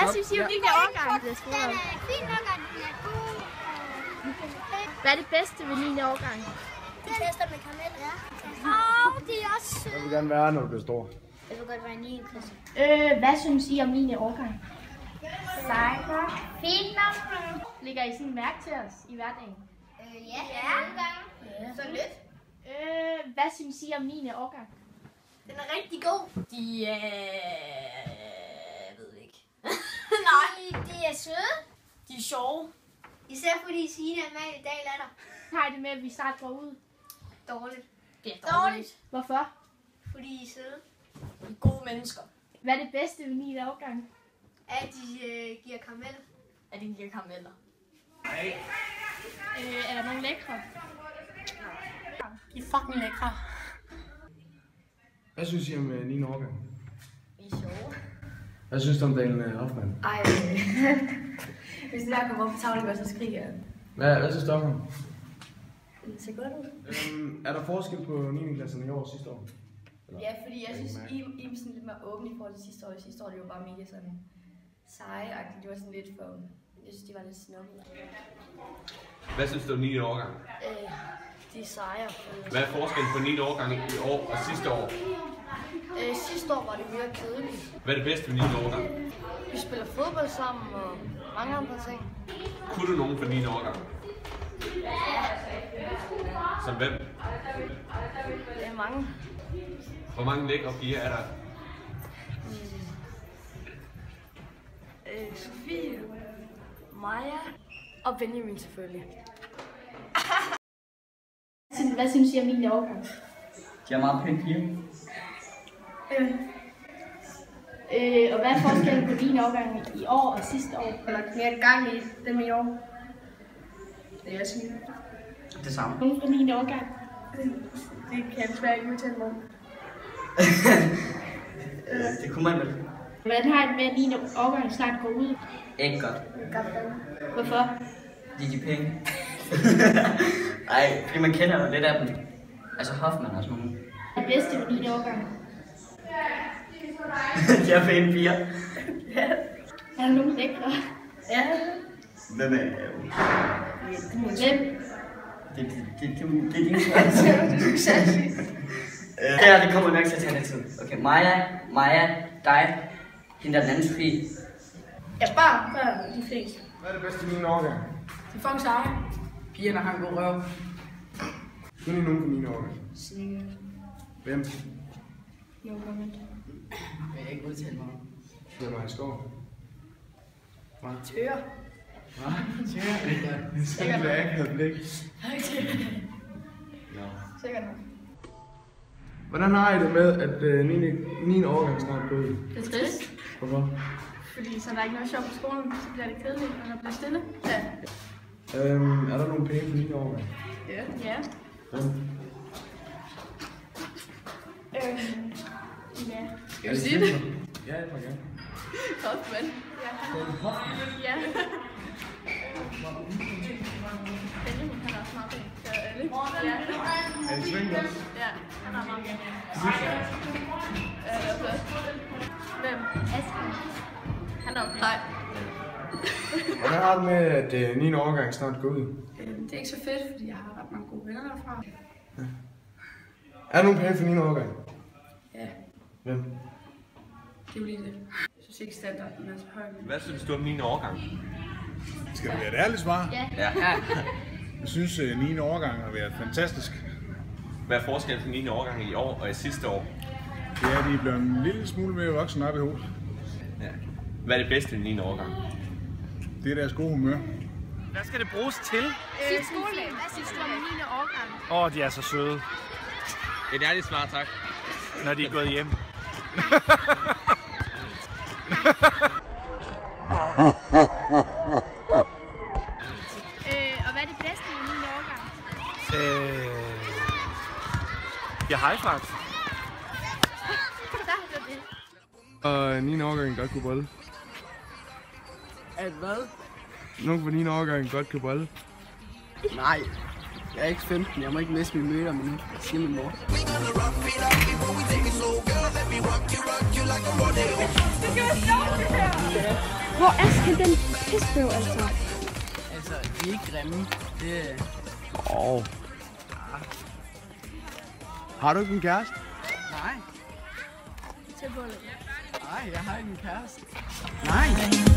Hvad synes I om din årgang? Den er fin nok, og den er god. Hvad er det bedste ved din årgang? De tester med karamel, ja. Det er også sødt. Jeg vil gerne være, når du bliver stor. Jeg vil godt være i 9. klasse. Hvad synes I om min årgang? Sejler. Fint nok. Lægger I sådan mærke til os i hverdagen? Ja. Så lidt. Hvad synes I om min årgang? Den er rigtig god. Jeg ved ikke. Nej. De er søde. De er sjove. Især fordi Signe er med i dag latter. Har I det med, at vi snart går ud? Dårligt. Det er dårligt. Hvorfor? Fordi de er søde. De er gode mennesker. Hvad er det bedste ved min årgang? At de giver karamel. At de giver karameller. Er der nogle lækre? De er fucking lækre. Hvad synes I om 9. årgang? De er sjove. Hvad synes du om Daniel Hoffmann? Ej, hvis det der kommer op på tavlen, så skriger jeg. Hvad synes du om ham? Det ser godt ud. Er der forskel på 9. klassen i år og sidste år? Ja, fordi jeg synes, I er sådan lidt mere åbne i forhold til sidste år. Sidste år, det var bare mega sådan seje-agtigt. Det var sådan lidt for... Jeg synes, de var lidt snubbede. Hvad synes du om 9. årgang? De er seje. Hvad er forskellen på 9. årgang i år og sidste år? Sidste år var det mere kedeligt. Hvad er det bedste ved 9. årgang? Vi spiller fodbold sammen og mange andre ting. Kunne du nogen fra 9. årgang? Som hvem? Det er mange. Hvor mange lækre piger er der? Sofie, Maja og Benjamin selvfølgelig. Hvad synes I om min årgang? De er meget pæne piger. Og hvad er forskellen på din årgang i år og sidste år? Der er lagt mere gang i dem i år. Det er jeg siger. Det samme. Nogen fra min årgang? Det kan jeg desværre ikke udtale mig om. Det kunne man vel. Hvordan har I det med, at min årgang snart går ud? Ikke godt. Hvorfor? De er penge. Ej, fordi man kender jo lidt af dem. Altså Hoffmann og sådan nogle. Hvad er det bedste ved min årgang? De er pæne piger. Er der nogen lækre? Ja. Hvem er det? Hvem? Det er din spørgsmål. Ja, det kommer nok til at tage lidt tid. Okay, Maja, dig, hende der den anden Sofie. Jeg sparer før de fleste. Hvad er det bedste i 9. årgang? De fucking seje. Pigerne har en god røv. Kun I nogen fra 9. årgang? Sikkert. Hvem? No comment. Vil jeg ikke udtale mig om. Hvem er i skov? Tøger. Hvad? Sikkert nok. Jeg ikke havde blik. Sikkert nok. Hvordan har I det med, at 9. årgang snart går ud? Det er trist. Hvorfor? Fordi så er der ikke noget sjovt på skolen, så bliver det kedeligt, og der bliver stille. Ja. Er der nogle penge for 9. årgang? Ja. Hvem? Ja. Skal vi sige det? Ja, jeg får gerne. Hoffmann. Ja. Benjamin kan også meget pænt. Så alle. Ja. Er det svingt også? Ja, han er meget pænt. Hvem? Asken. Han er okay. Nej. Hvordan har du med, at 9. årgang snart går ud? Det er ikke så fedt, fordi jeg har ret mange gode venner derfra. Er der nogle penge for 9. årgang? Ja, Hvem? det er jo lige det. Jeg synes ikke standarden er så høj. Hvad synes du om 9. årgang? Skal det være et ærligt svar? Ja. Jeg synes, 9. årgang har været fantastisk. Hvad er forskellen på 9. årgang i år og i sidste år? Det er, at de er blevet en lille smule mere voksne op i hovedet. Ja. Hvad er det bedste i 9. årgang? Det er deres gode humør. Hvad skal det bruges til? Sit skolelag. Hvad synes du om 9. årgang? De er så søde, Et ærligt svar, tak. når de er gået hjem. Og hvad er det bedste i 9. årgang? Jeg har faktisk. Så er det det. Og 9. årgang godt kunne bolle. At hvad? Nogen fra 9. årgang godt kan bolle. Nej. Jeg er ikke 15, jeg må ikke miste mine møder, men nu siger min mor. Hvor er den pisbøv, altså? Altså, de er ikke grimme. Det er... Har du ikke en kæreste? Nej. Tæt på lidt. Nej, jeg har ikke en kæreste. Nej.